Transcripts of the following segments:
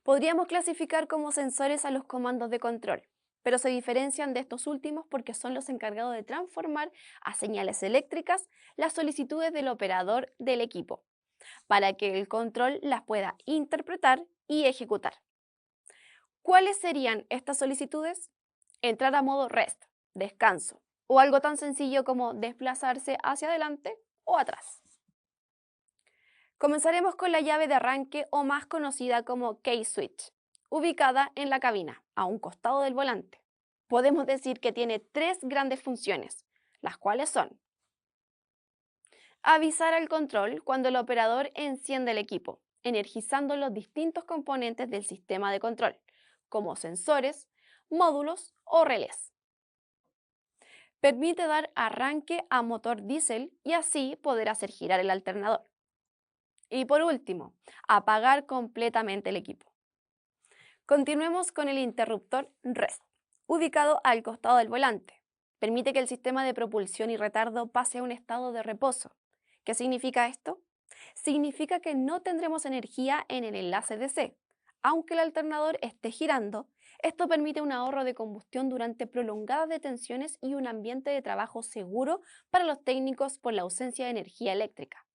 Podríamos clasificar como sensores a los comandos de control, pero se diferencian de estos últimos porque son los encargados de transformar a señales eléctricas las solicitudes del operador del equipo, para que el control las pueda interpretar y ejecutar. ¿Cuáles serían estas solicitudes? Entrar a modo REST, descanso, o algo tan sencillo como desplazarse hacia adelante o atrás. Comenzaremos con la llave de arranque o más conocida como key switch, ubicada en la cabina, a un costado del volante. Podemos decir que tiene tres grandes funciones, las cuales son avisar al control cuando el operador enciende el equipo, energizando los distintos componentes del sistema de control, como sensores, módulos o relés. Permite dar arranque a motor diésel y así poder hacer girar el alternador. Y por último, apagar completamente el equipo. Continuemos con el interruptor REST, ubicado al costado del volante. Permite que el sistema de propulsión y retardo pase a un estado de reposo. ¿Qué significa esto? Significa que no tendremos energía en el enlace DC. Aunque el alternador esté girando, esto permite un ahorro de combustión durante prolongadas detenciones y un ambiente de trabajo seguro para los técnicos por la ausencia de energía eléctrica.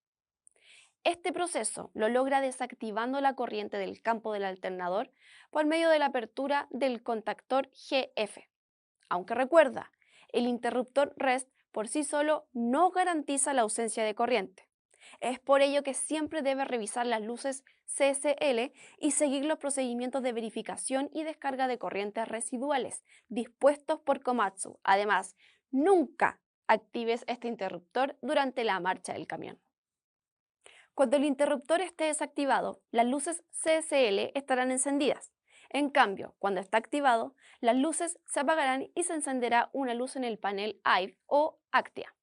Este proceso lo logra desactivando la corriente del campo del alternador por medio de la apertura del contactor GF. Aunque recuerda, el interruptor REST por sí solo no garantiza la ausencia de corriente. Es por ello que siempre debe revisar las luces CSL y seguir los procedimientos de verificación y descarga de corrientes residuales dispuestos por Komatsu. Además, nunca actives este interruptor durante la marcha del camión. Cuando el interruptor esté desactivado, las luces CSL estarán encendidas. En cambio, cuando está activado, las luces se apagarán y se encenderá una luz en el panel AIV o Actia,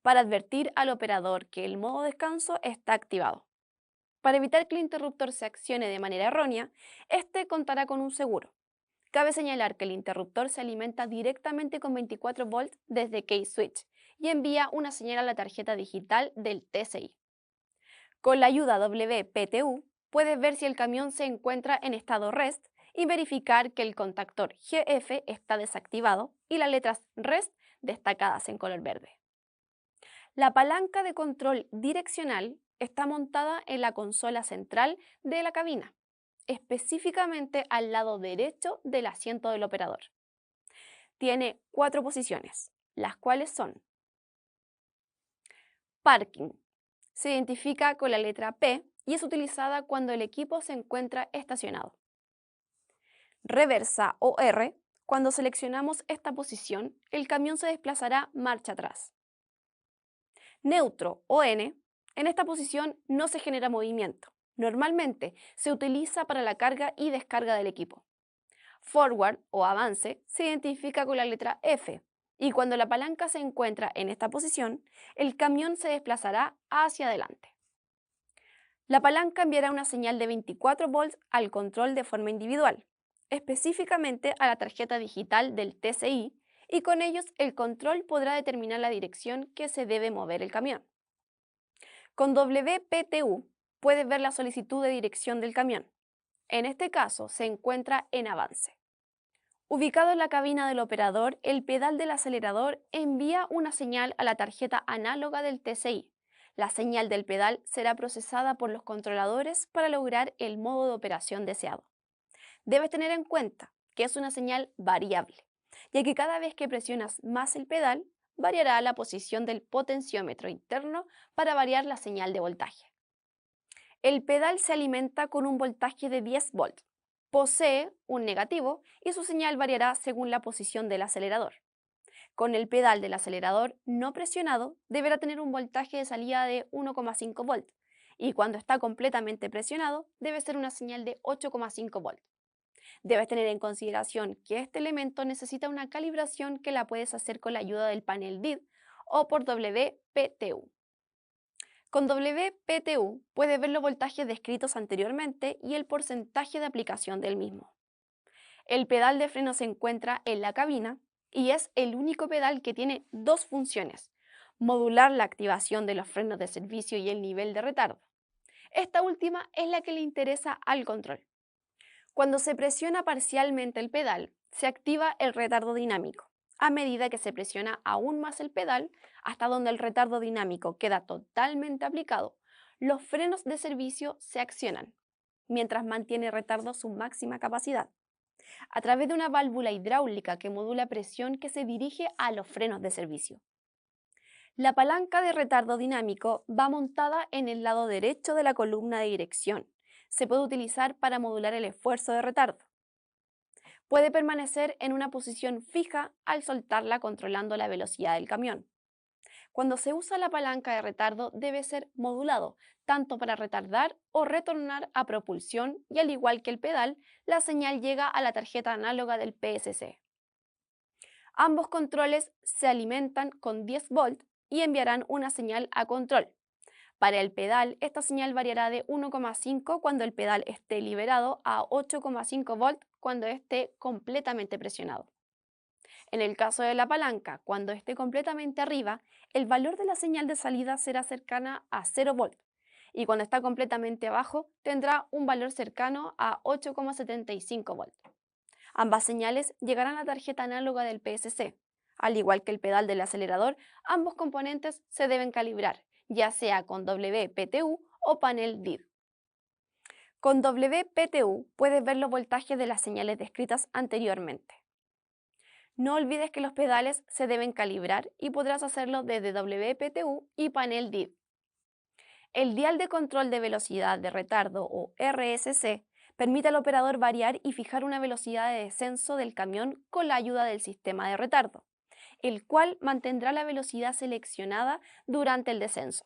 para advertir al operador que el modo descanso está activado. Para evitar que el interruptor se accione de manera errónea, este contará con un seguro. Cabe señalar que el interruptor se alimenta directamente con 24 volts desde Key Switch y envía una señal a la tarjeta digital del TSI. Con la ayuda WPTU, puedes ver si el camión se encuentra en estado REST y verificar que el contactor GF está desactivado y las letras REST destacadas en color verde. La palanca de control direccional está montada en la consola central de la cabina, específicamente al lado derecho del asiento del operador. Tiene cuatro posiciones, las cuales son parking. Se identifica con la letra P y es utilizada cuando el equipo se encuentra estacionado. Reversa o R, cuando seleccionamos esta posición, el camión se desplazará marcha atrás. Neutro o N, en esta posición no se genera movimiento. Normalmente se utiliza para la carga y descarga del equipo. Forward o avance se identifica con la letra F y cuando la palanca se encuentra en esta posición, el camión se desplazará hacia adelante. La palanca enviará una señal de 24 volts al control de forma individual, específicamente a la tarjeta digital del TSI, y con ellos el control podrá determinar la dirección que se debe mover el camión. Con WPTU puedes ver la solicitud de dirección del camión. En este caso se encuentra en avance. Ubicado en la cabina del operador, el pedal del acelerador envía una señal a la tarjeta análoga del TSI. La señal del pedal será procesada por los controladores para lograr el modo de operación deseado. Debes tener en cuenta que es una señal variable, ya que cada vez que presionas más el pedal, variará la posición del potenciómetro interno para variar la señal de voltaje. El pedal se alimenta con un voltaje de 10 volts. Posee un negativo y su señal variará según la posición del acelerador. Con el pedal del acelerador no presionado, deberá tener un voltaje de salida de 1,5 volts y cuando está completamente presionado, debe ser una señal de 8,5 volts. Debes tener en consideración que este elemento necesita una calibración que la puedes hacer con la ayuda del panel DID o por WPTU. Con WPTU puedes ver los voltajes descritos anteriormente y el porcentaje de aplicación del mismo. El pedal de freno se encuentra en la cabina y es el único pedal que tiene dos funciones: modular la activación de los frenos de servicio y el nivel de retardo. Esta última es la que le interesa al control. Cuando se presiona parcialmente el pedal, se activa el retardo dinámico. A medida que se presiona aún más el pedal, hasta donde el retardo dinámico queda totalmente aplicado, los frenos de servicio se accionan, mientras mantiene retardo su máxima capacidad, a través de una válvula hidráulica que modula presión que se dirige a los frenos de servicio. La palanca de retardo dinámico va montada en el lado derecho de la columna de dirección. Se puede utilizar para modular el esfuerzo de retardo. Puede permanecer en una posición fija al soltarla controlando la velocidad del camión. Cuando se usa la palanca de retardo debe ser modulado, tanto para retardar o retornar a propulsión y al igual que el pedal, la señal llega a la tarjeta análoga del PSC. Ambos controles se alimentan con 10 volts y enviarán una señal a control. Para el pedal, esta señal variará de 1,5 cuando el pedal esté liberado a 8,5 volts cuando esté completamente presionado. En el caso de la palanca, cuando esté completamente arriba, el valor de la señal de salida será cercana a 0 volts y cuando está completamente abajo tendrá un valor cercano a 8,75 volts. Ambas señales llegarán a la tarjeta análoga del PSC. Al igual que el pedal del acelerador, ambos componentes se deben calibrar, ya sea con WPTU o panel DID. Con WPTU puedes ver los voltajes de las señales descritas anteriormente. No olvides que los pedales se deben calibrar y podrás hacerlo desde WPTU y panel DID. El dial de control de velocidad de retardo o RSC permite al operador variar y fijar una velocidad de descenso del camión con la ayuda del sistema de retardo, el cual mantendrá la velocidad seleccionada durante el descenso.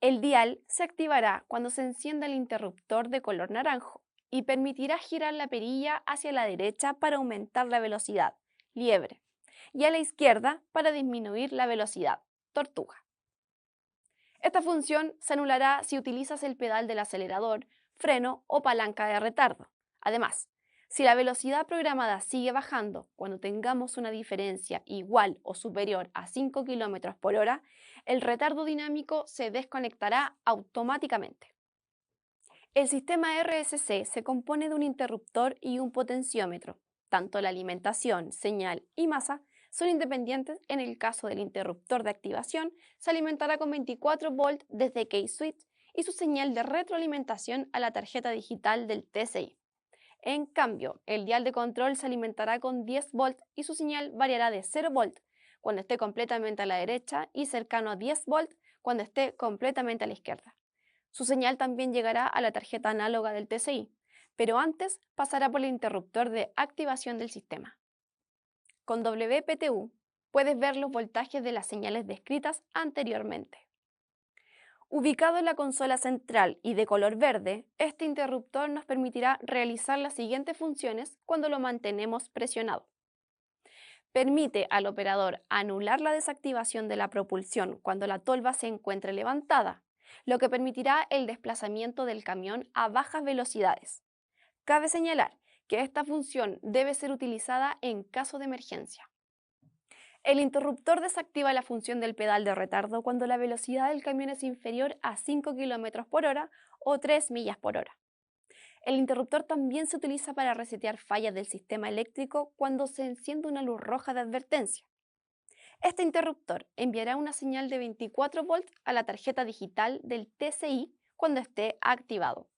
El dial se activará cuando se encienda el interruptor de color naranjo y permitirá girar la perilla hacia la derecha para aumentar la velocidad, liebre, y a la izquierda para disminuir la velocidad, tortuga. Esta función se anulará si utilizas el pedal del acelerador, freno o palanca de retardo. Además, si la velocidad programada sigue bajando cuando tengamos una diferencia igual o superior a 5 km por hora, el retardo dinámico se desconectará automáticamente. El sistema RSC se compone de un interruptor y un potenciómetro. Tanto la alimentación, señal y masa son independientes. En el caso del interruptor de activación, se alimentará con 24 volts desde K-Switch y su señal de retroalimentación a la tarjeta digital del TSI. En cambio, el dial de control se alimentará con 10 volts y su señal variará de 0 volts cuando esté completamente a la derecha y cercano a 10 volts cuando esté completamente a la izquierda. Su señal también llegará a la tarjeta análoga del TSI, pero antes pasará por el interruptor de activación del sistema. Con WPTU puedes ver los voltajes de las señales descritas anteriormente. Ubicado en la consola central y de color verde, este interruptor nos permitirá realizar las siguientes funciones cuando lo mantenemos presionado. Permite al operador anular la desactivación de la propulsión cuando la tolva se encuentre levantada, lo que permitirá el desplazamiento del camión a bajas velocidades. Cabe señalar que esta función debe ser utilizada en caso de emergencia. El interruptor desactiva la función del pedal de retardo cuando la velocidad del camión es inferior a 5 km por hora o 3 millas por hora. El interruptor también se utiliza para resetear fallas del sistema eléctrico cuando se enciende una luz roja de advertencia. Este interruptor enviará una señal de 24 volts a la tarjeta digital del TSI cuando esté activado.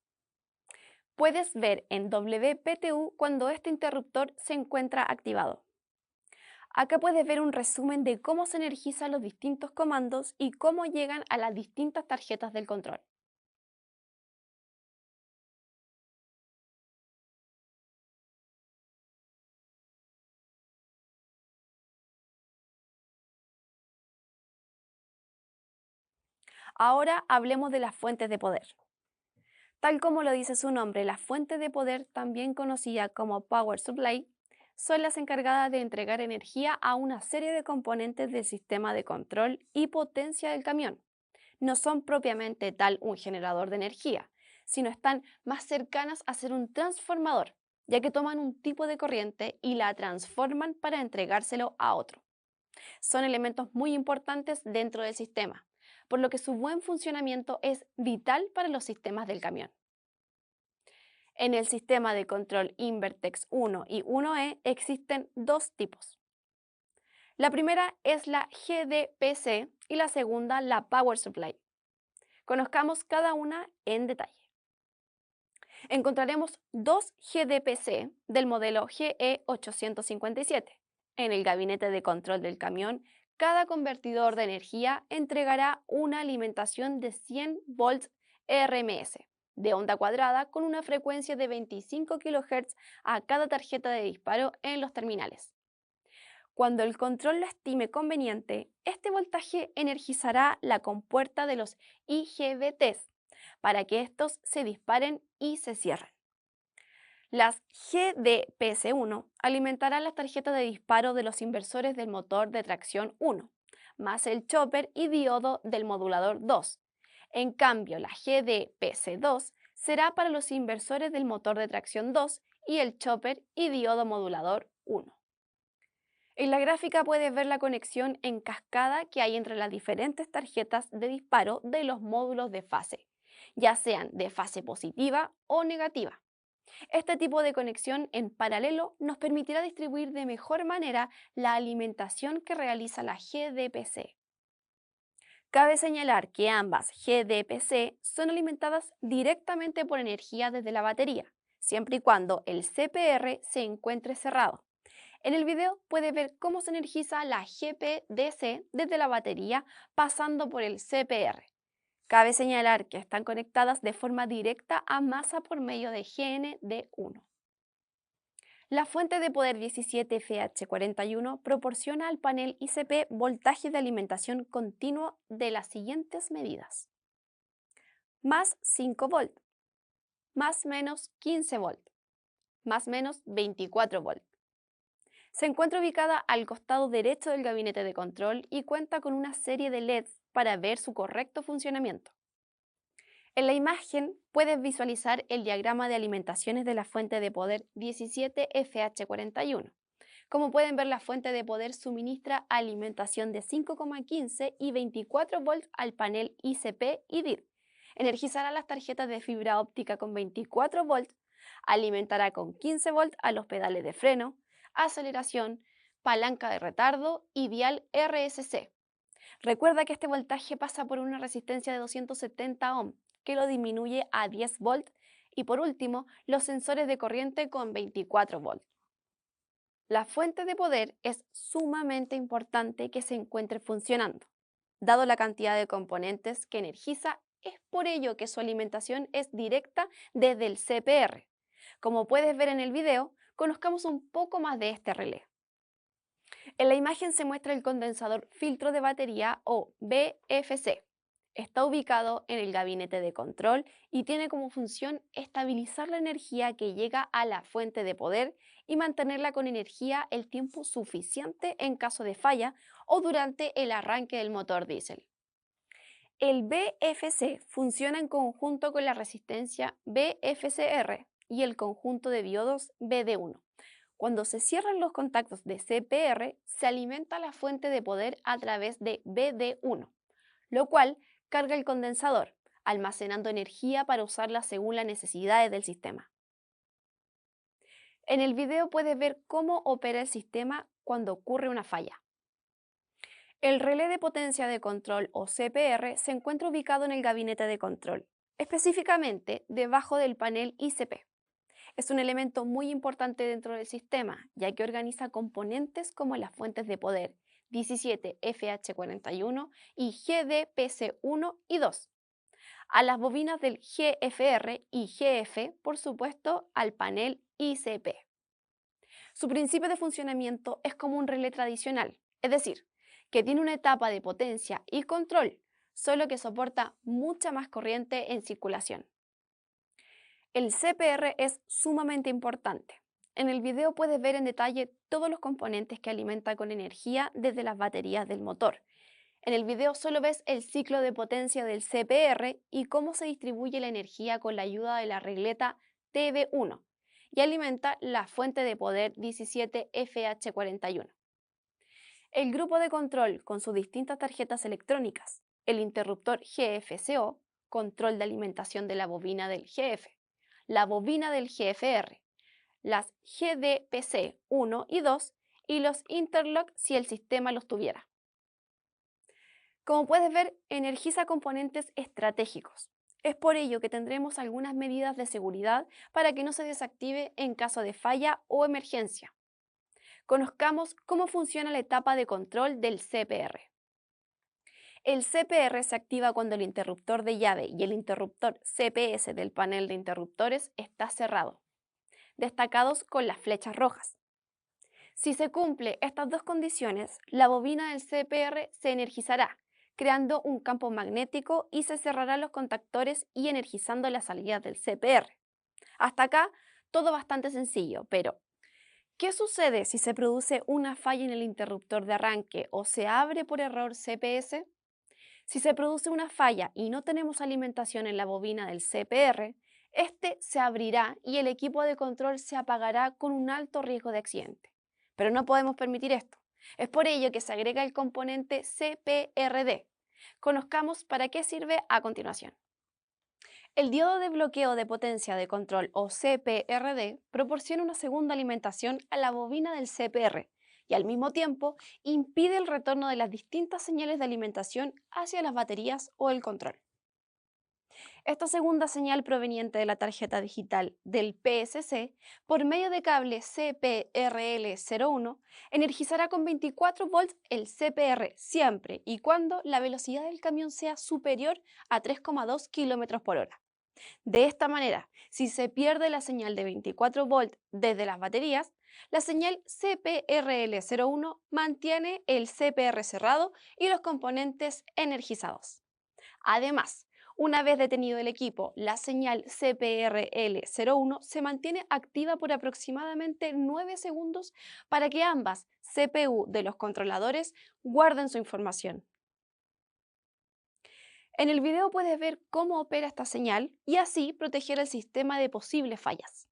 Puedes ver en WPTU cuando este interruptor se encuentra activado. Acá puedes ver un resumen de cómo se energizan los distintos comandos y cómo llegan a las distintas tarjetas del control. Ahora hablemos de las fuentes de poder. Tal como lo dice su nombre, las fuentes de poder, también conocida como Power Supply, son las encargadas de entregar energía a una serie de componentes del sistema de control y potencia del camión. No son propiamente tal un generador de energía, sino están más cercanas a ser un transformador, ya que toman un tipo de corriente y la transforman para entregárselo a otro. Son elementos muy importantes dentro del sistema, por lo que su buen funcionamiento es vital para los sistemas del camión. En el sistema de control Invertex 1 y 1E existen dos tipos. La primera es la GDPC y la segunda la Power Supply. Conozcamos cada una en detalle. Encontraremos dos GDPC del modelo GE857. En el gabinete de control del camión, cada convertidor de energía entregará una alimentación de 100 volts RMS de onda cuadrada con una frecuencia de 25 kHz a cada tarjeta de disparo en los terminales. Cuando el control lo estime conveniente, este voltaje energizará la compuerta de los IGBTs para que estos se disparen y se cierren. Las GDPC1 alimentarán las tarjetas de disparo de los inversores del motor de tracción 1, más el chopper y diodo del modulador 2. En cambio, la GDPC2 será para los inversores del motor de tracción 2 y el chopper y diodo modulador 1. En la gráfica puedes ver la conexión en cascada que hay entre las diferentes tarjetas de disparo de los módulos de fase, ya sean de fase positiva o negativa. Este tipo de conexión en paralelo nos permitirá distribuir de mejor manera la alimentación que realiza la GDPC. Cabe señalar que ambas GDPC son alimentadas directamente por energía desde la batería, siempre y cuando el CPR se encuentre cerrado. En el video puedes ver cómo se energiza la GPDC desde la batería pasando por el CPR. Cabe señalar que están conectadas de forma directa a masa por medio de GND1. La fuente de poder 17FH41 proporciona al panel ICP voltaje de alimentación continuo de las siguientes medidas: más 5 volt, más menos 15 volt, más menos 24 volt. Se encuentra ubicada al costado derecho del gabinete de control y cuenta con una serie de LEDs para ver su correcto funcionamiento. En la imagen puedes visualizar el diagrama de alimentaciones de la fuente de poder 17FH41. Como pueden ver, la fuente de poder suministra alimentación de 5,15 y 24 volts al panel ICP y DIR. Energizará las tarjetas de fibra óptica con 24 volts, alimentará con 15 volts a los pedales de freno, aceleración, palanca de retardo y dial RSC. Recuerda que este voltaje pasa por una resistencia de 270 ohm, que lo disminuye a 10 volts, y por último, los sensores de corriente con 24 volts. La fuente de poder es sumamente importante que se encuentre funcionando. Dado la cantidad de componentes que energiza, es por ello que su alimentación es directa desde el CPR. Como puedes ver en el video, conozcamos un poco más de este relé. En la imagen se muestra el condensador filtro de batería o BFC. Está ubicado en el gabinete de control y tiene como función estabilizar la energía que llega a la fuente de poder y mantenerla con energía el tiempo suficiente en caso de falla o durante el arranque del motor diésel. El BFC funciona en conjunto con la resistencia BFCR y el conjunto de diodos BD1. Cuando se cierran los contactos de CPR, se alimenta la fuente de poder a través de BD1, lo cual carga el condensador, almacenando energía para usarla según las necesidades del sistema. En el video puedes ver cómo opera el sistema cuando ocurre una falla. El relé de potencia de control o CPR se encuentra ubicado en el gabinete de control, específicamente debajo del panel ICP. Es un elemento muy importante dentro del sistema, ya que organiza componentes como las fuentes de poder 17FH41 y GDPC1 y 2, a las bobinas del GFR y GF, por supuesto, al panel ICP. Su principio de funcionamiento es como un relé tradicional, es decir, que tiene una etapa de potencia y control, solo que soporta mucha más corriente en circulación. El CPR es sumamente importante. En el video puedes ver en detalle todos los componentes que alimentan con energía desde las baterías del motor. En el video solo ves el ciclo de potencia del CPR y cómo se distribuye la energía con la ayuda de la regleta TB1 y alimenta la fuente de poder 17FH41. El grupo de control con sus distintas tarjetas electrónicas, el interruptor GFCO, control de alimentación de la bobina del GF, la bobina del GFR, las GDPC 1 y 2 y los interlock si el sistema los tuviera. Como puedes ver, Energisa componentes estratégicos. Es por ello que tendremos algunas medidas de seguridad para que no se desactive en caso de falla o emergencia. Conozcamos cómo funciona la etapa de control del CPR. El CPR se activa cuando el interruptor de llave y el interruptor CPS del panel de interruptores está cerrado, destacados con las flechas rojas. Si se cumple estas dos condiciones, la bobina del CPR se energizará, creando un campo magnético y se cerrarán los contactores y energizando las salidas del CPR. Hasta acá, todo bastante sencillo, pero ¿qué sucede si se produce una falla en el interruptor de arranque o se abre por error CPS? Si se produce una falla y no tenemos alimentación en la bobina del CPR, este se abrirá y el equipo de control se apagará con un alto riesgo de accidente. Pero no podemos permitir esto. Es por ello que se agrega el componente CPRD. Conozcamos para qué sirve a continuación. El diodo de bloqueo de potencia de control o CPRD proporciona una segunda alimentación a la bobina del CPR y al mismo tiempo impide el retorno de las distintas señales de alimentación hacia las baterías o el control. Esta segunda señal proveniente de la tarjeta digital del PSC por medio de cable CPRL01 energizará con 24 volts el CPR siempre y cuando la velocidad del camión sea superior a 3,2 km por hora. De esta manera, si se pierde la señal de 24 volts desde las baterías, la señal CPRL01 mantiene el CPR cerrado y los componentes energizados. Además, una vez detenido el equipo, la señal CPRL01 se mantiene activa por aproximadamente 9 segundos para que ambas CPU de los controladores guarden su información. En el video puedes ver cómo opera esta señal y así proteger el sistema de posibles fallas.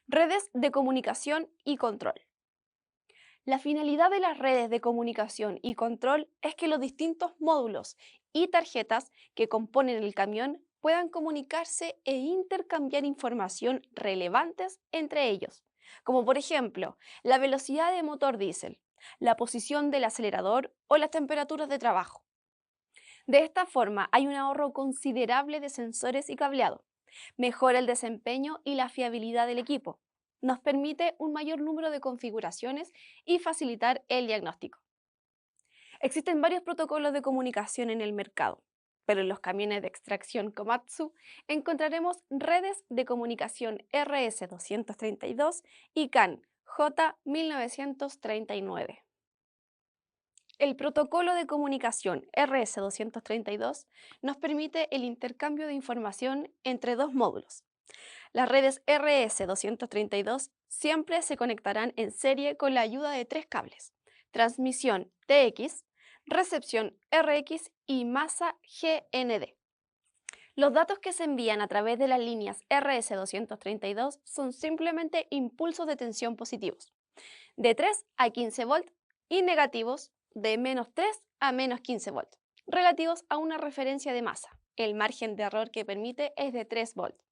Redes de comunicación y control. La finalidad de las redes de comunicación y control es que los distintos módulos y tarjetas que componen el camión puedan comunicarse e intercambiar información relevantes entre ellos, como por ejemplo la velocidad de motor diésel, la posición del acelerador o las temperaturas de trabajo. De esta forma hay un ahorro considerable de sensores y cableado, mejora el desempeño y la fiabilidad del equipo, nos permite un mayor número de configuraciones y facilitar el diagnóstico. Existen varios protocolos de comunicación en el mercado, pero en los camiones de extracción Komatsu encontraremos redes de comunicación RS232 y CAN J1939. El protocolo de comunicación RS232 nos permite el intercambio de información entre dos módulos. Las redes RS232 siempre se conectarán en serie con la ayuda de tres cables: transmisión TX, recepción RX y masa GND. Los datos que se envían a través de las líneas RS232 son simplemente impulsos de tensión positivos, de 3 a 15 volts, y negativos, de -3 a -15 volts, relativos a una referencia de masa. El margen de error que permite es de 3 volts.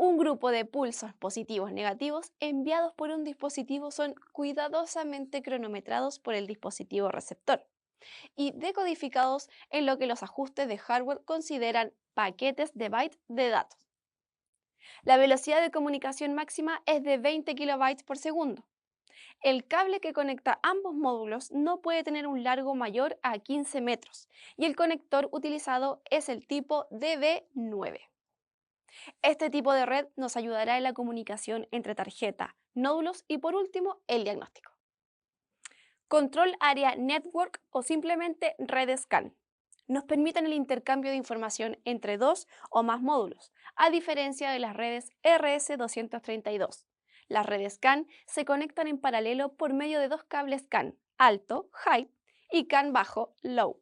Un grupo de pulsos positivos negativos enviados por un dispositivo son cuidadosamente cronometrados por el dispositivo receptor y decodificados en lo que los ajustes de hardware consideran paquetes de bytes de datos. La velocidad de comunicación máxima es de 20 kilobytes por segundo. El cable que conecta ambos módulos no puede tener un largo mayor a 15 metros y el conector utilizado es el tipo DB9. Este tipo de red nos ayudará en la comunicación entre tarjeta, nódulos y por último el diagnóstico. Control Area Network o simplemente redes CAN. Nos permiten el intercambio de información entre dos o más módulos, a diferencia de las redes RS232. Las redes CAN se conectan en paralelo por medio de dos cables CAN, alto, high, y CAN bajo, low.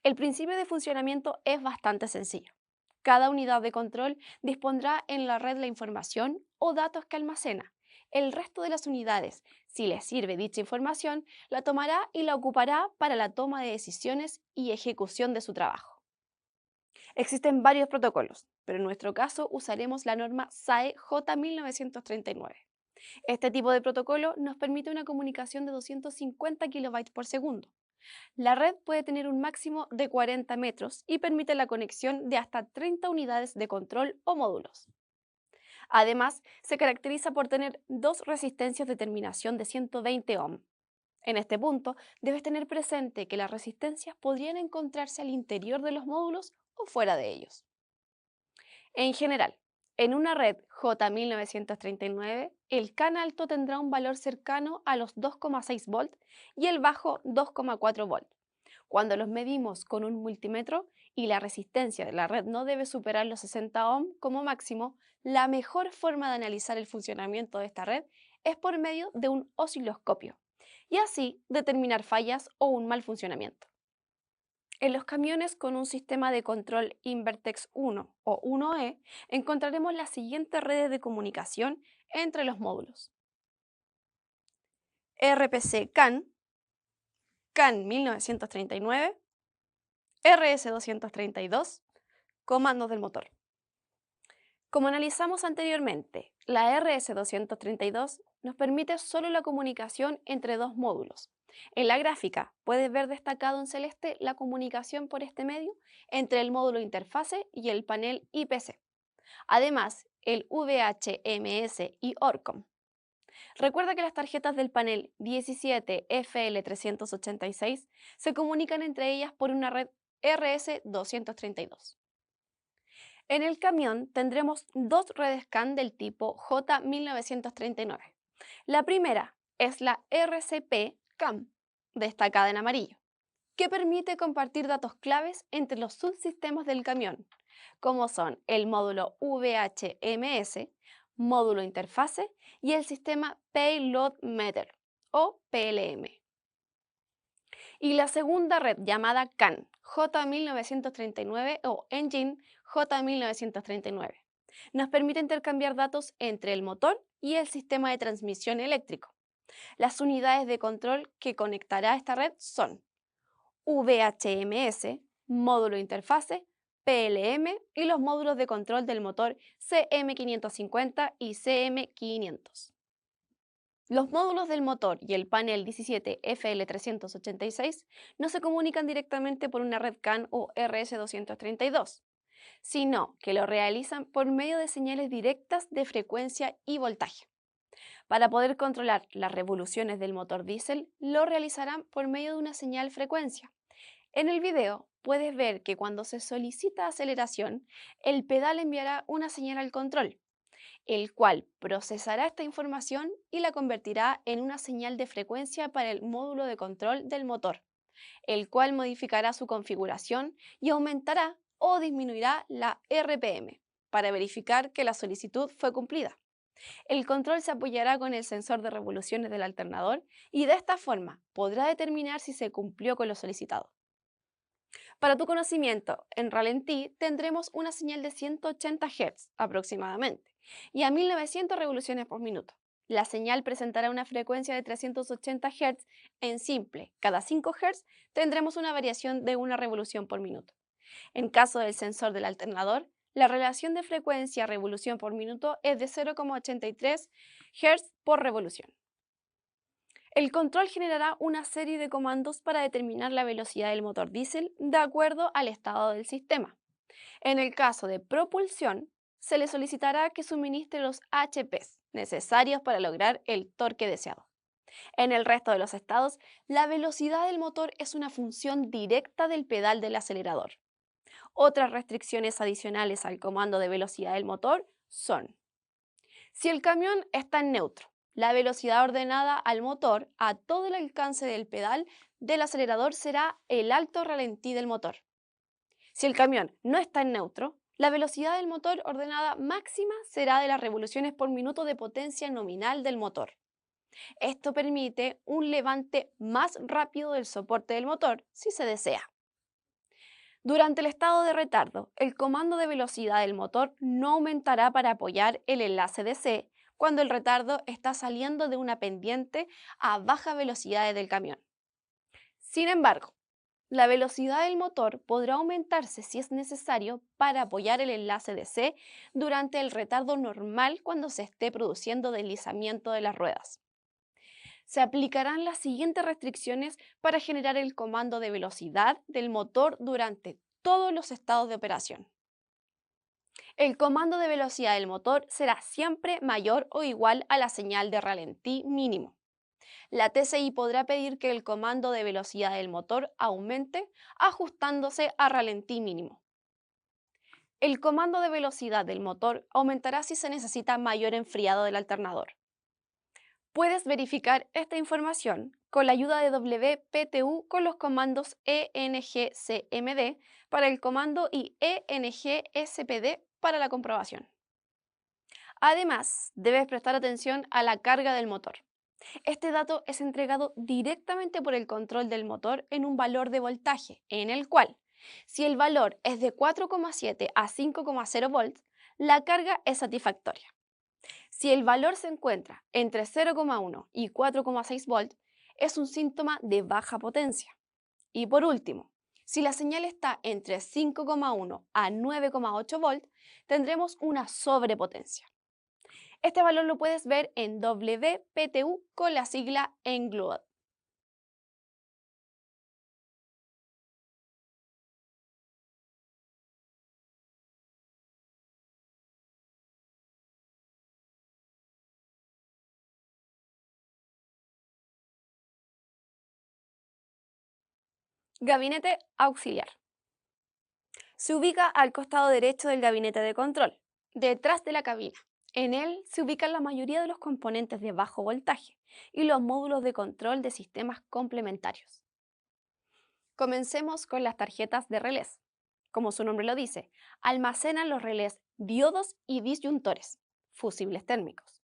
El principio de funcionamiento es bastante sencillo. Cada unidad de control dispondrá en la red la información o datos que almacena. El resto de las unidades, si les sirve dicha información, la tomará y la ocupará para la toma de decisiones y ejecución de su trabajo. Existen varios protocolos, pero en nuestro caso usaremos la norma SAE J1939. Este tipo de protocolo nos permite una comunicación de 250 kilobytes por segundo. La red puede tener un máximo de 40 metros y permite la conexión de hasta 30 unidades de control o módulos. Además, se caracteriza por tener dos resistencias de terminación de 120 ohm. En este punto, debes tener presente que las resistencias podrían encontrarse al interior de los módulos o fuera de ellos. En general, en una red J1939, el CAN alto tendrá un valor cercano a los 2,6 volt y el bajo 2,4 volt. Cuando los medimos con un multímetro y la resistencia de la red no debe superar los 60 ohm como máximo, la mejor forma de analizar el funcionamiento de esta red es por medio de un osciloscopio y así determinar fallas o un mal funcionamiento. En los camiones con un sistema de control Invertex 1 o 1E encontraremos las siguientes redes de comunicación entre los módulos: RPC CAN, CAN 1939, RS232, comandos del motor. Como analizamos anteriormente, la RS232 nos permite solo la comunicación entre dos módulos. En la gráfica puedes ver destacado en celeste la comunicación por este medio entre el módulo interfase y el panel IPC. Además, el VHMS y ORCOM. Recuerda que las tarjetas del panel 17FL386 se comunican entre ellas por una red RS232. En el camión tendremos dos redes CAN del tipo J1939. La primera es la RCP CAM, destacada en amarillo, que permite compartir datos claves entre los subsistemas del camión, como son el módulo VHMS, módulo interfase y el sistema Payload Meter o PLM. Y la segunda red llamada CAN J1939 o Engine J1939 nos permite intercambiar datos entre el motor y el sistema de transmisión eléctrico. Las unidades de control que conectará a esta red son VHMS, módulo interfase, PLM y los módulos de control del motor CM550 y CM500. Los módulos del motor y el panel 17FL386 no se comunican directamente por una red CAN o RS232, sino que lo realizan por medio de señales directas de frecuencia y voltaje. Para poder controlar las revoluciones del motor diésel, lo realizarán por medio de una señal frecuencia. En el video puedes ver que cuando se solicita aceleración, el pedal enviará una señal al control, el cual procesará esta información y la convertirá en una señal de frecuencia para el módulo de control del motor, el cual modificará su configuración y aumentará o disminuirá la RPM para verificar que la solicitud fue cumplida. El control se apoyará con el sensor de revoluciones del alternador y de esta forma podrá determinar si se cumplió con lo solicitado. Para tu conocimiento, en ralentí tendremos una señal de 180 Hz aproximadamente y a 1900 revoluciones por minuto. La señal presentará una frecuencia de 380 Hz en simple. Cada 5 Hz tendremos una variación de una revolución por minuto. En caso del sensor del alternador, la relación de frecuencia-revolución por minuto es de 0,83 Hz por revolución. El control generará una serie de comandos para determinar la velocidad del motor diésel de acuerdo al estado del sistema. En el caso de propulsión, se le solicitará que suministre los HPs necesarios para lograr el torque deseado. En el resto de los estados, la velocidad del motor es una función directa del pedal del acelerador. Otras restricciones adicionales al comando de velocidad del motor son: si el camión está en neutro, la velocidad ordenada al motor a todo el alcance del pedal del acelerador será el alto ralentí del motor. Si el camión no está en neutro, la velocidad del motor ordenada máxima será de las revoluciones por minuto de potencia nominal del motor. Esto permite un levante más rápido del soporte del motor si se desea. Durante el estado de retardo, el comando de velocidad del motor no aumentará para apoyar el enlace DC cuando el retardo está saliendo de una pendiente a baja velocidad del camión. Sin embargo, la velocidad del motor podrá aumentarse si es necesario para apoyar el enlace DC durante el retardo normal cuando se esté produciendo deslizamiento de las ruedas. Se aplicarán las siguientes restricciones para generar el comando de velocidad del motor durante todos los estados de operación. El comando de velocidad del motor será siempre mayor o igual a la señal de ralentí mínimo. La TCI podrá pedir que el comando de velocidad del motor aumente ajustándose a ralentí mínimo. El comando de velocidad del motor aumentará si se necesita mayor enfriado del alternador. Puedes verificar esta información con la ayuda de WPTU con los comandos ENGCMD para el comando y ENGSPD para la comprobación. Además, debes prestar atención a la carga del motor. Este dato es entregado directamente por el control del motor en un valor de voltaje, en el cual, si el valor es de 4,7 a 5,0 volts, la carga es satisfactoria. Si el valor se encuentra entre 0,1 y 4,6 volts, es un síntoma de baja potencia. Y por último, si la señal está entre 5,1 a 9,8 volts, tendremos una sobrepotencia. Este valor lo puedes ver en WPTU con la sigla ENGLOAD. Gabinete auxiliar. Se ubica al costado derecho del gabinete de control, detrás de la cabina. En él se ubican la mayoría de los componentes de bajo voltaje y los módulos de control de sistemas complementarios. Comencemos con las tarjetas de relés. Como su nombre lo dice, almacenan los relés diodos y disyuntores, fusibles térmicos,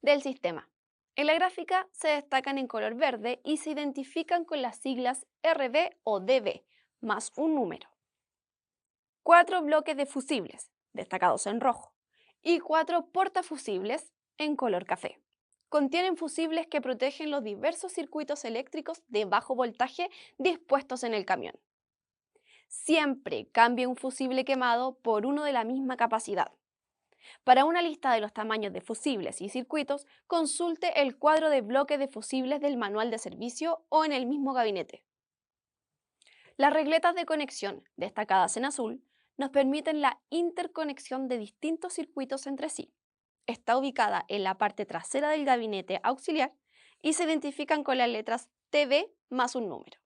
del sistema. En la gráfica se destacan en color verde y se identifican con las siglas RB o DB, más un número. 4 bloques de fusibles, destacados en rojo, y 4 portafusibles en color café. Contienen fusibles que protegen los diversos circuitos eléctricos de bajo voltaje dispuestos en el camión. Siempre cambie un fusible quemado por uno de la misma capacidad. Para una lista de los tamaños de fusibles y circuitos, consulte el cuadro de bloques de fusibles del manual de servicio o en el mismo gabinete. Las regletas de conexión, destacadas en azul, nos permiten la interconexión de distintos circuitos entre sí. Está ubicada en la parte trasera del gabinete auxiliar y se identifican con las letras TB más un número.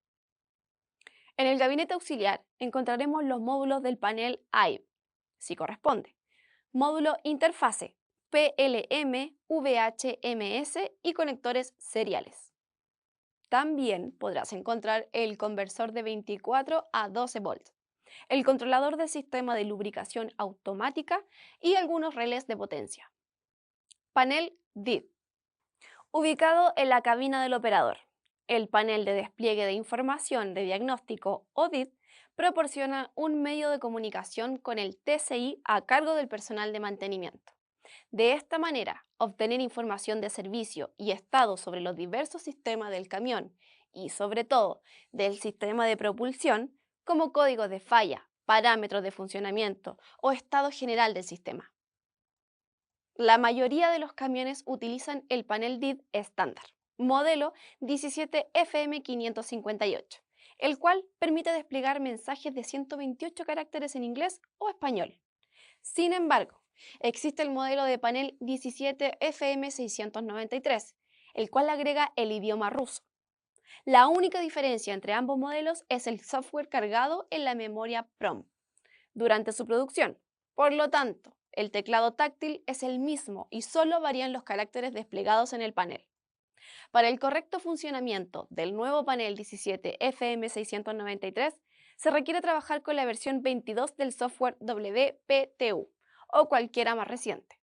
En el gabinete auxiliar encontraremos los módulos del panel AIB, si corresponde, módulo interfase, PLM, VHMS y conectores seriales. También podrás encontrar el conversor de 24 a 12 volts, el controlador del sistema de lubricación automática y algunos relés de potencia. Panel DID, ubicado en la cabina del operador. El panel de despliegue de información de diagnóstico o DID proporciona un medio de comunicación con el TCI a cargo del personal de mantenimiento. De esta manera, obtener información de servicio y estado sobre los diversos sistemas del camión y, sobre todo, del sistema de propulsión, como códigos de falla, parámetros de funcionamiento o estado general del sistema. La mayoría de los camiones utilizan el panel DID estándar, modelo 17FM558, el cual permite desplegar mensajes de 128 caracteres en inglés o español. Sin embargo, existe el modelo de panel 17FM693, el cual agrega el idioma ruso. La única diferencia entre ambos modelos es el software cargado en la memoria PROM durante su producción. Por lo tanto, el teclado táctil es el mismo y solo varían los caracteres desplegados en el panel. Para el correcto funcionamiento del nuevo panel 17FM693, se requiere trabajar con la versión 22 del software WPTU o cualquiera más reciente.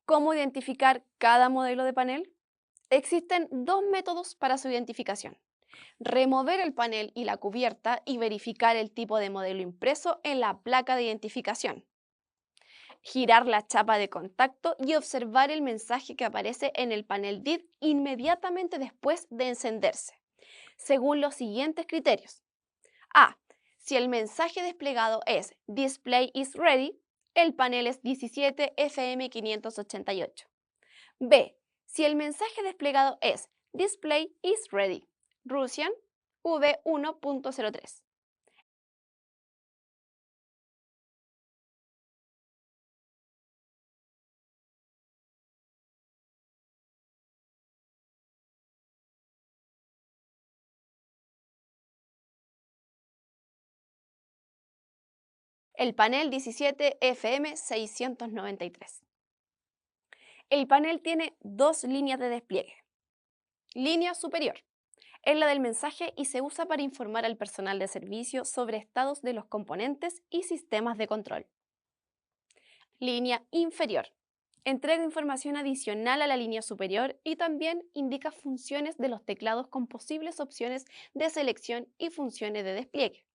¿Cómo identificar cada modelo de panel? Existen dos métodos para su identificación. Remover el panel y la cubierta y verificar el tipo de modelo impreso en la placa de identificación. Girar la chapa de contacto y observar el mensaje que aparece en el panel DID inmediatamente después de encenderse, según los siguientes criterios. A. Si el mensaje desplegado es Display is ready, el panel es 17FM588. B. Si el mensaje desplegado es Display is ready, Russian V1.03. El panel 17FM693. El panel tiene dos líneas de despliegue. Línea superior es la del mensaje y se usa para informar al personal de servicio sobre estados de los componentes y sistemas de control. Línea inferior entrega información adicional a la línea superior y también indica funciones de los teclados con posibles opciones de selección y funciones de despliegue.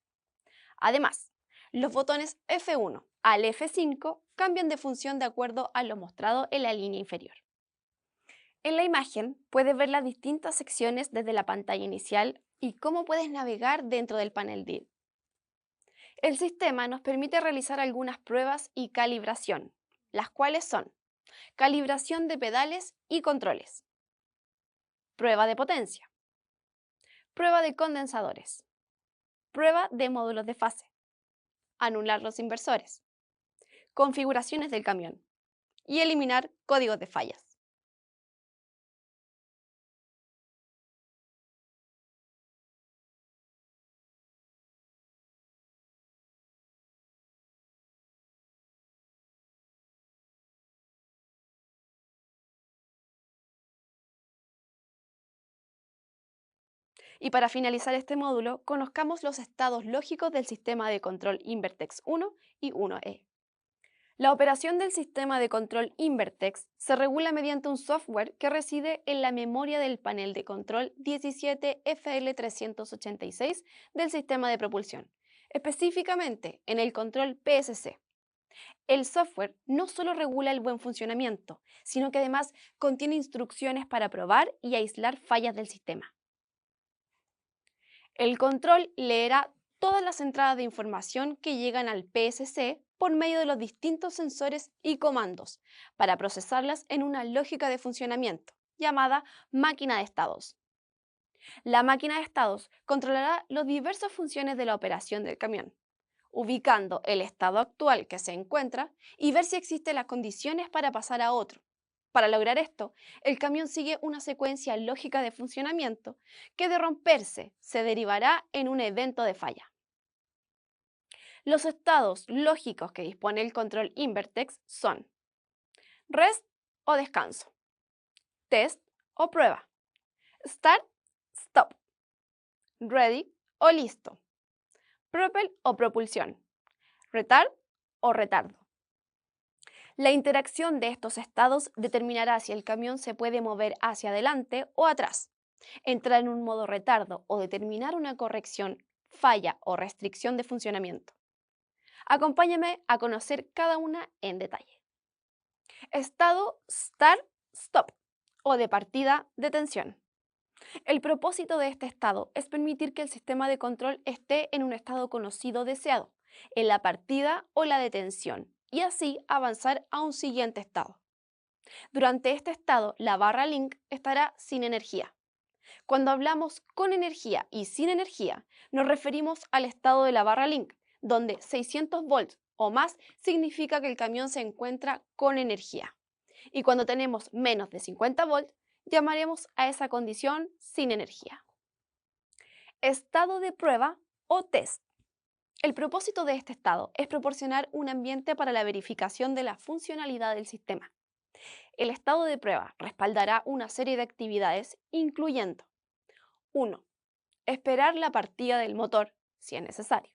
Además, los botones F1 al F5 cambian de función de acuerdo a lo mostrado en la línea inferior. En la imagen puedes ver las distintas secciones desde la pantalla inicial y cómo puedes navegar dentro del panel DID. El sistema nos permite realizar algunas pruebas y calibración, las cuales son calibración de pedales y controles, prueba de potencia, prueba de condensadores, prueba de módulos de fase, anular los inversores, configuraciones del camión y eliminar códigos de fallas. Y para finalizar este módulo, conozcamos los estados lógicos del sistema de control Invertex 1 y 1E. La operación del sistema de control Invertex se regula mediante un software que reside en la memoria del panel de control 17FL386 del sistema de propulsión, específicamente en el control PSC. El software no solo regula el buen funcionamiento, sino que además contiene instrucciones para probar y aislar fallas del sistema. El control leerá todas las entradas de información que llegan al PSC por medio de los distintos sensores y comandos para procesarlas en una lógica de funcionamiento llamada máquina de estados. La máquina de estados controlará las diversas funciones de la operación del camión, ubicando el estado actual que se encuentra y ver si existen las condiciones para pasar a otro. Para lograr esto, el camión sigue una secuencia lógica de funcionamiento que de romperse se derivará en un evento de falla. Los estados lógicos que dispone el control Invertex son rest o descanso, test o prueba, start, stop, ready o listo, propel o propulsión, retard o retardo. La interacción de estos estados determinará si el camión se puede mover hacia adelante o atrás, entrar en un modo retardo o determinar una corrección, falla o restricción de funcionamiento. Acompáñame a conocer cada una en detalle. Estado Start-Stop o de partida-detención. El propósito de este estado es permitir que el sistema de control esté en un estado conocido deseado, en la partida o la detención, y así avanzar a un siguiente estado. Durante este estado, la barra link estará sin energía. Cuando hablamos con energía y sin energía, nos referimos al estado de la barra link, donde 600 volts o más significa que el camión se encuentra con energía. Y cuando tenemos menos de 50 volts, llamaremos a esa condición sin energía. Estado de prueba o test. El propósito de este estado es proporcionar un ambiente para la verificación de la funcionalidad del sistema. El estado de prueba respaldará una serie de actividades, incluyendo 1. Esperar la partida del motor, si es necesario.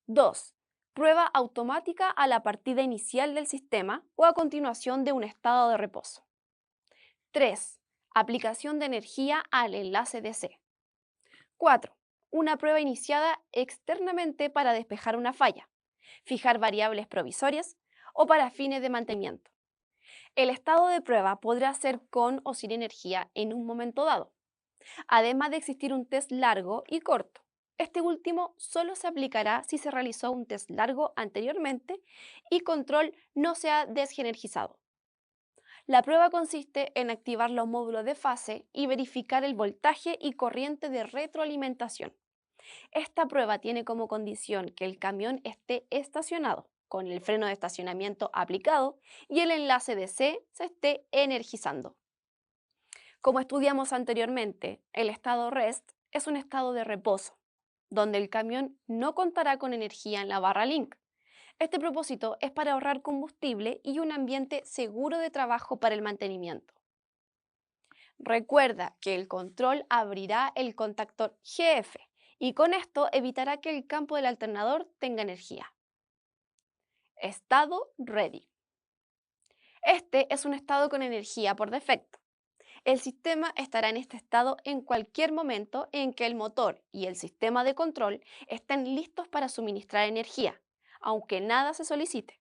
2. Prueba automática a la partida inicial del sistema o a continuación de un estado de reposo. 3. Aplicación de energía al enlace DC. 4. Una prueba iniciada externamente para despejar una falla, fijar variables provisorias o para fines de mantenimiento. El estado de prueba podrá ser con o sin energía en un momento dado, además de existir un test largo y corto. Este último solo se aplicará si se realizó un test largo anteriormente y control no se ha desenergizado. La prueba consiste en activar los módulos de fase y verificar el voltaje y corriente de retroalimentación. Esta prueba tiene como condición que el camión esté estacionado, con el freno de estacionamiento aplicado y el enlace DC se esté energizando. Como estudiamos anteriormente, el estado REST es un estado de reposo, donde el camión no contará con energía en la barra link. Este propósito es para ahorrar combustible y un ambiente seguro de trabajo para el mantenimiento. Recuerda que el control abrirá el contactor GF y con esto evitará que el campo del alternador tenga energía. Estado ready. Este es un estado con energía por defecto. El sistema estará en este estado en cualquier momento en que el motor y el sistema de control estén listos para suministrar energía, aunque nada se solicite.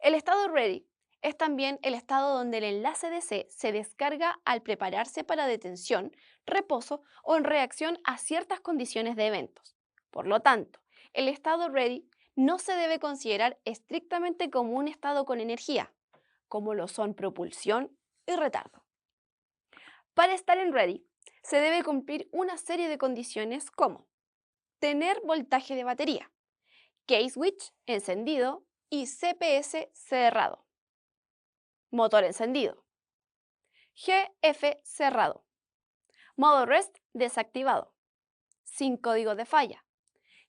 El estado ready es también el estado donde el enlace DC se descarga al prepararse para detención, reposo o en reacción a ciertas condiciones de eventos. Por lo tanto, el estado ready no se debe considerar estrictamente como un estado con energía, como lo son propulsión y retardo. Para estar en ready, se debe cumplir una serie de condiciones como tener voltaje de batería, key switch encendido y CPS cerrado, motor encendido, GF cerrado, modo REST desactivado, sin código de falla,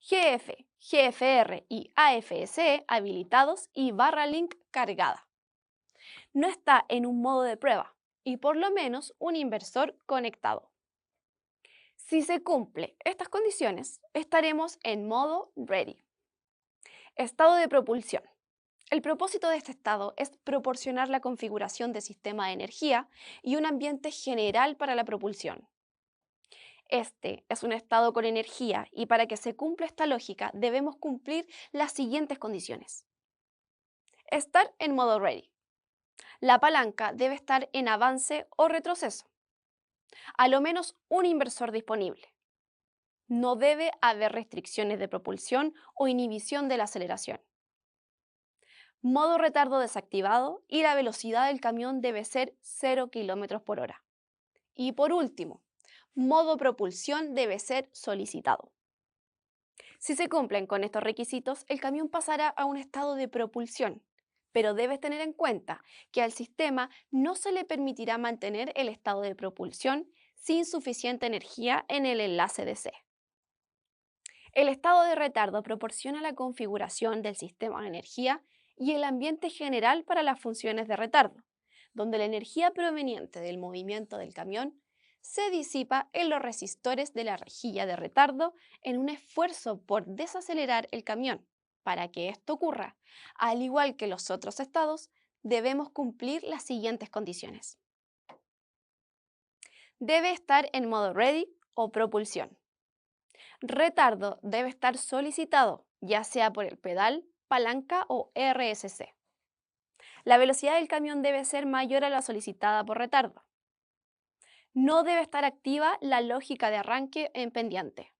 GF, GFR y AFSE habilitados y barra link cargada. No está en un modo de prueba y por lo menos un inversor conectado. Si se cumple estas condiciones, estaremos en modo ready. Estado de propulsión. El propósito de este estado es proporcionar la configuración de sistema de energía y un ambiente general para la propulsión. Este es un estado con energía y para que se cumpla esta lógica debemos cumplir las siguientes condiciones. Estar en modo ready. La palanca debe estar en avance o retroceso. A lo menos un inversor disponible. No debe haber restricciones de propulsión o inhibición de la aceleración. Modo retardo desactivado y la velocidad del camión debe ser 0 km/h. Y por último, modo propulsión debe ser solicitado. Si se cumplen con estos requisitos, el camión pasará a un estado de propulsión, pero debes tener en cuenta que al sistema no se le permitirá mantener el estado de propulsión sin suficiente energía en el enlace DC. El estado de retardo proporciona la configuración del sistema de energía y el ambiente general para las funciones de retardo, donde la energía proveniente del movimiento del camión se disipa en los resistores de la rejilla de retardo en un esfuerzo por desacelerar el camión. Para que esto ocurra, al igual que los otros estados, debemos cumplir las siguientes condiciones. Debe estar en modo ready o propulsión. Retardo debe estar solicitado, ya sea por el pedal, palanca o RSC. La velocidad del camión debe ser mayor a la solicitada por retardo. No debe estar activa la lógica de arranque en pendiente.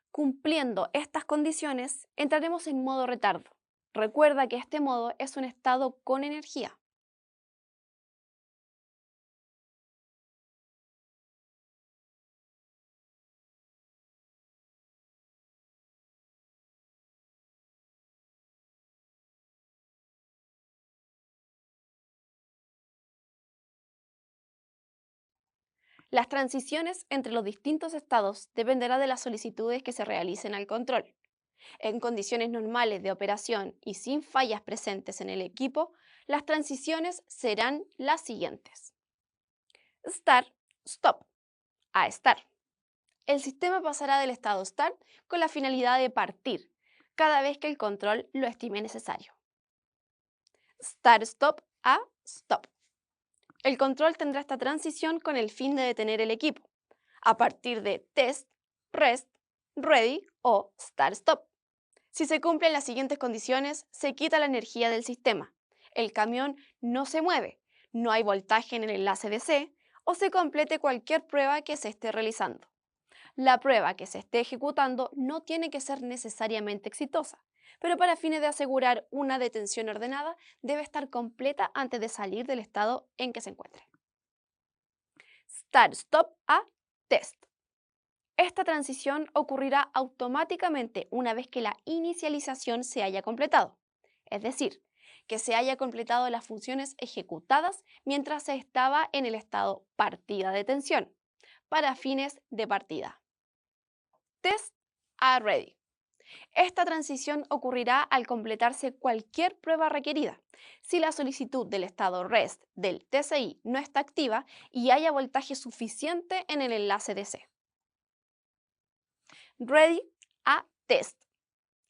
Cumpliendo estas condiciones, entraremos en modo retardo. Recuerda que este modo es un estado con energía. Las transiciones entre los distintos estados dependerá de las solicitudes que se realicen al control. En condiciones normales de operación y sin fallas presentes en el equipo, las transiciones serán las siguientes. Start, stop, a start. El sistema pasará del estado start con la finalidad de partir cada vez que el control lo estime necesario. Start, stop, a stop. El control tendrá esta transición con el fin de detener el equipo, a partir de test, rest, ready o start-stop. Si se cumplen las siguientes condiciones, se quita la energía del sistema. El camión no se mueve, no hay voltaje en el enlace DC o se complete cualquier prueba que se esté realizando. La prueba que se esté ejecutando no tiene que ser necesariamente exitosa, pero para fines de asegurar una detención ordenada debe estar completa antes de salir del estado en que se encuentre. Start-stop a test. Esta transición ocurrirá automáticamente una vez que la inicialización se haya completado, es decir, que se haya completado las funciones ejecutadas mientras se estaba en el estado partida de tensión, para fines de partida. Test a ready. Esta transición ocurrirá al completarse cualquier prueba requerida, si la solicitud del estado REST del TCI no está activa y haya voltaje suficiente en el enlace DC. Ready a test.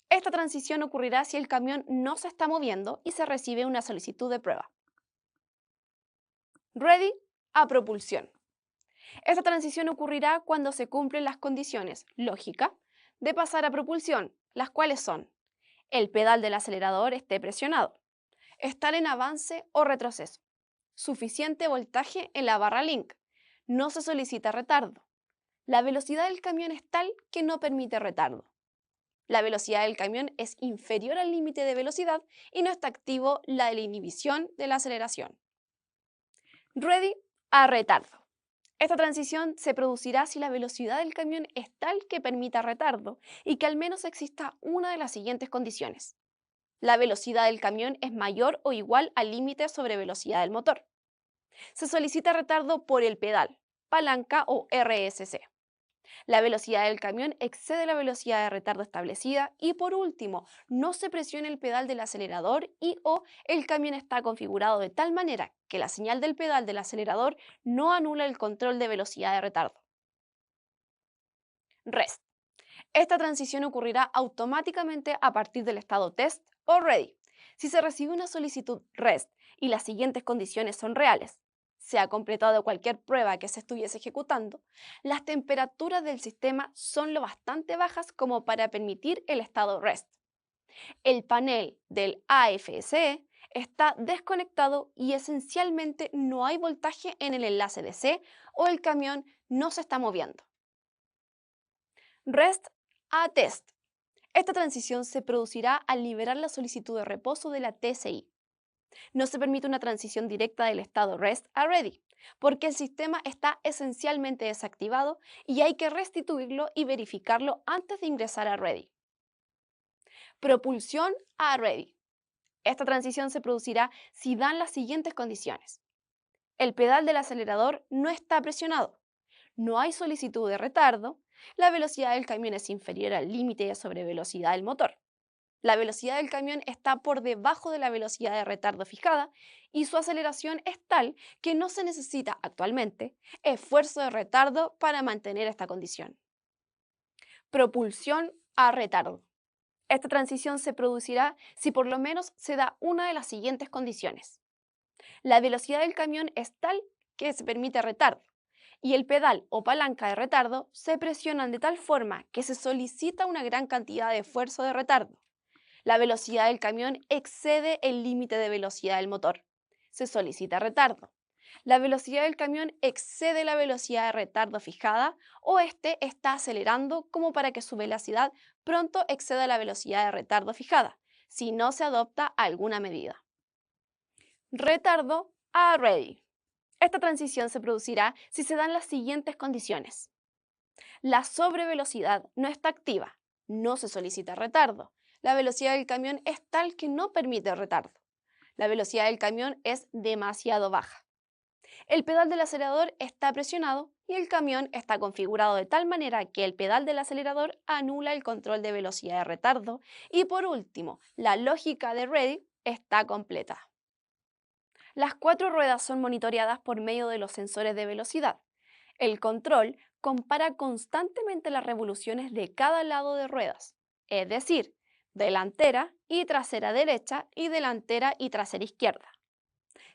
Esta transición ocurrirá si el camión no se está moviendo y se recibe una solicitud de prueba. Ready a propulsión. Esta transición ocurrirá cuando se cumplen las condiciones lógica de pasar a propulsión, las cuales son: el pedal del acelerador esté presionado, estar en avance o retroceso, suficiente voltaje en la barra link, no se solicita retardo, la velocidad del camión es tal que no permite retardo, la velocidad del camión es inferior al límite de velocidad y no está activo la de la inhibición de la aceleración. Ready a retardo. Esta transición se producirá si la velocidad del camión es tal que permita retardo y que al menos exista una de las siguientes condiciones. La velocidad del camión es mayor o igual al límite sobre velocidad del motor. Se solicita retardo por el pedal, palanca o RSC. La velocidad del camión excede la velocidad de retardo establecida y por último, no se presiona el pedal del acelerador y o el camión está configurado de tal manera que la señal del pedal del acelerador no anula el control de velocidad de retardo. REST. Esta transición ocurrirá automáticamente a partir del estado test o ready. Si se recibe una solicitud REST y las siguientes condiciones son reales, se ha completado cualquier prueba que se estuviese ejecutando, las temperaturas del sistema son lo bastante bajas como para permitir el estado REST. El panel del AFSE está desconectado y esencialmente no hay voltaje en el enlace DC o el camión no se está moviendo. REST a test. Esta transición se producirá al liberar la solicitud de reposo de la TCI. No se permite una transición directa del estado REST a Ready, porque el sistema está esencialmente desactivado y hay que restituirlo y verificarlo antes de ingresar a Ready. Propulsión a Ready. Esta transición se producirá si dan las siguientes condiciones. El pedal del acelerador no está presionado, no hay solicitud de retardo, la velocidad del camión es inferior al límite de sobrevelocidad del motor. La velocidad del camión está por debajo de la velocidad de retardo fijada y su aceleración es tal que no se necesita actualmente esfuerzo de retardo para mantener esta condición. Propulsión a retardo. Esta transición se producirá si por lo menos se da una de las siguientes condiciones. La velocidad del camión es tal que se permite retardo y el pedal o palanca de retardo se presionan de tal forma que se solicita una gran cantidad de esfuerzo de retardo. La velocidad del camión excede el límite de velocidad del motor. Se solicita retardo. La velocidad del camión excede la velocidad de retardo fijada o este está acelerando como para que su velocidad pronto exceda la velocidad de retardo fijada, si no se adopta alguna medida. Retardo a ready. Esta transición se producirá si se dan las siguientes condiciones. La sobrevelocidad no está activa, no se solicita retardo. La velocidad del camión es tal que no permite retardo. La velocidad del camión es demasiado baja. El pedal del acelerador está presionado y el camión está configurado de tal manera que el pedal del acelerador anula el control de velocidad de retardo. Y por último, la lógica de ready está completa. Las 4 ruedas son monitoreadas por medio de los sensores de velocidad. El control compara constantemente las revoluciones de cada lado de ruedas, es decir, delantera y trasera derecha y delantera y trasera izquierda.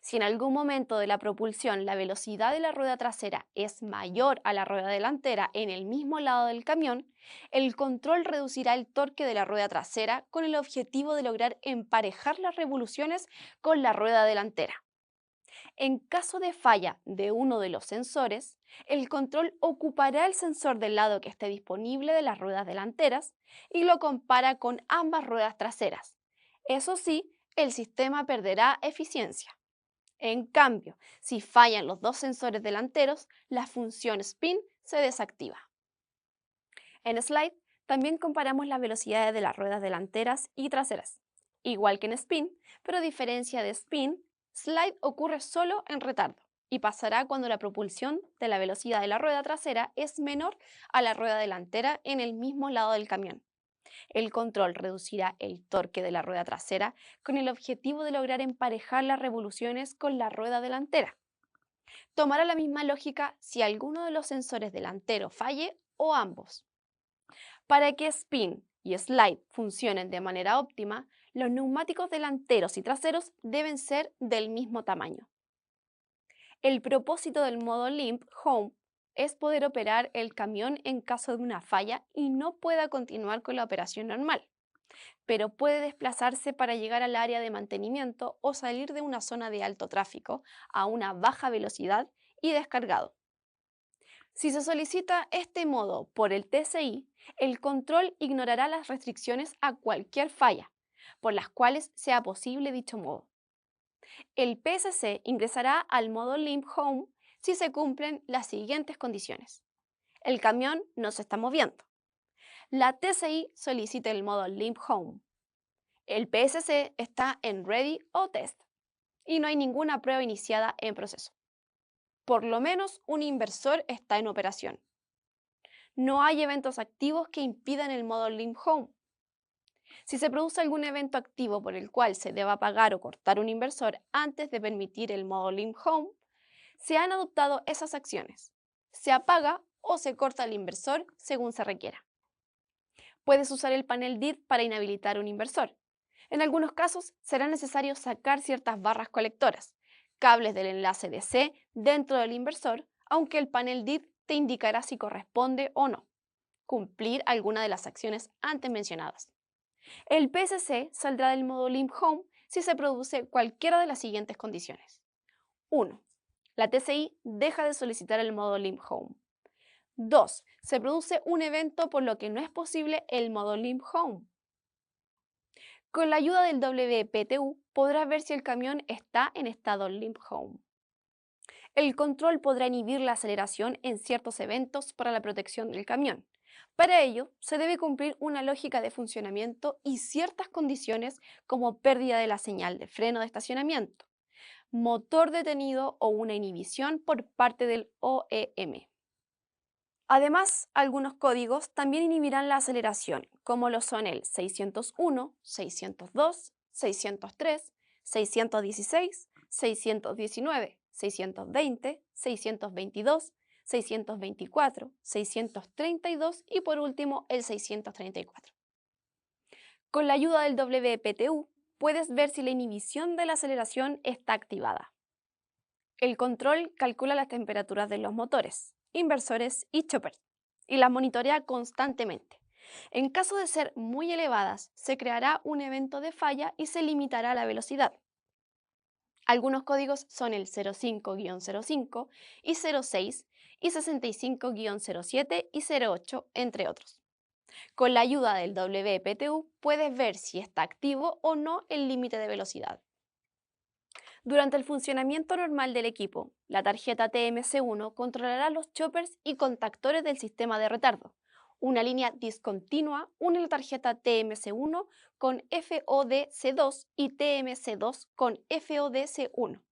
Si en algún momento de la propulsión la velocidad de la rueda trasera es mayor a la rueda delantera en el mismo lado del camión, el control reducirá el torque de la rueda trasera con el objetivo de lograr emparejar las revoluciones con la rueda delantera. En caso de falla de uno de los sensores, el control ocupará el sensor del lado que esté disponible de las ruedas delanteras y lo compara con ambas ruedas traseras. Eso sí, el sistema perderá eficiencia. En cambio, si fallan los dos sensores delanteros, la función spin se desactiva. En Slide también comparamos las velocidades de las ruedas delanteras y traseras. Igual que en Spin, pero a diferencia de Spin, Slide ocurre solo en retardo y pasará cuando la propulsión de la velocidad de la rueda trasera es menor a la rueda delantera en el mismo lado del camión. El control reducirá el torque de la rueda trasera con el objetivo de lograr emparejar las revoluciones con la rueda delantera. Tomará la misma lógica si alguno de los sensores delanteros falle o ambos. Para que spin y slide funcionen de manera óptima, los neumáticos delanteros y traseros deben ser del mismo tamaño. El propósito del modo Limp Home es poder operar el camión en caso de una falla y no pueda continuar con la operación normal, pero puede desplazarse para llegar al área de mantenimiento o salir de una zona de alto tráfico a una baja velocidad y descargado. Si se solicita este modo por el TSI, el control ignorará las restricciones a cualquier falla, por las cuales sea posible dicho modo. El PSC ingresará al modo Limp Home si se cumplen las siguientes condiciones. El camión no se está moviendo. La TSI solicita el modo Limp Home. El PSC está en Ready o Test y no hay ninguna prueba iniciada en proceso. Por lo menos un inversor está en operación. No hay eventos activos que impidan el modo Limp Home. Si se produce algún evento activo por el cual se deba apagar o cortar un inversor antes de permitir el modo Limp Home, se han adoptado esas acciones. Se apaga o se corta el inversor según se requiera. Puedes usar el panel DID para inhabilitar un inversor. En algunos casos será necesario sacar ciertas barras colectoras, cables del enlace DC dentro del inversor, aunque el panel DID te indicará si corresponde o no cumplir alguna de las acciones antes mencionadas. El PSC saldrá del modo Limp Home si se produce cualquiera de las siguientes condiciones. 1. La TCI deja de solicitar el modo Limp Home. 2. Se produce un evento por lo que no es posible el modo Limp Home. Con la ayuda del WPTU podrás ver si el camión está en estado Limp Home. El control podrá inhibir la aceleración en ciertos eventos para la protección del camión. Para ello, se debe cumplir una lógica de funcionamiento y ciertas condiciones como pérdida de la señal de freno de estacionamiento, motor detenido o una inhibición por parte del OEM. Además, algunos códigos también inhibirán la aceleración, como lo son el 601, 602, 603, 616, 619, 620, 622, 624, 632 y por último el 634. Con la ayuda del WPTU puedes ver si la inhibición de la aceleración está activada. El control calcula las temperaturas de los motores, inversores y choppers y las monitorea constantemente. En caso de ser muy elevadas, se creará un evento de falla y se limitará la velocidad. Algunos códigos son el 05-05 y 06 y 65-07 y 08, entre otros. Con la ayuda del WPTU puedes ver si está activo o no el límite de velocidad. Durante el funcionamiento normal del equipo, la tarjeta TMC1 controlará los choppers y contactores del sistema de retardo. Una línea discontinua une la tarjeta TMC1 con FODC2 y TMC2 con FODC1.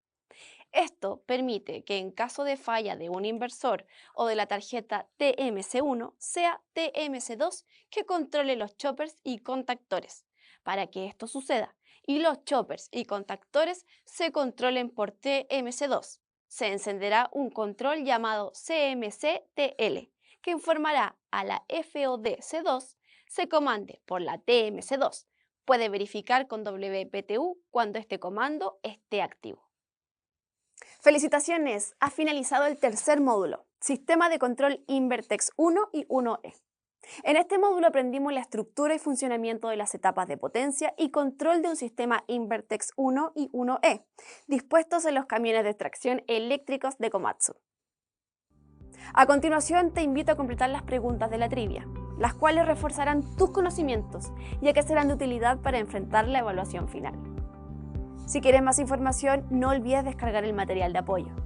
Esto permite que en caso de falla de un inversor o de la tarjeta TMC1 sea TMC2 que controle los choppers y contactores. Para que esto suceda y los choppers y contactores se controlen por TMC2, se encenderá un control llamado CMC-TL que informará a la FODC2 se comande por la TMC2. Puede verificar con WPTU cuando este comando esté activo. Felicitaciones, has finalizado el tercer módulo, Sistema de Control Invertex 1 y 1E. En este módulo aprendimos la estructura y funcionamiento de las etapas de potencia y control de un sistema Invertex 1 y 1E, dispuestos en los camiones de extracción eléctricos de Komatsu. A continuación te invito a completar las preguntas de la trivia, las cuales reforzarán tus conocimientos, ya que serán de utilidad para enfrentar la evaluación final. Si quieres más información, no olvides descargar el material de apoyo.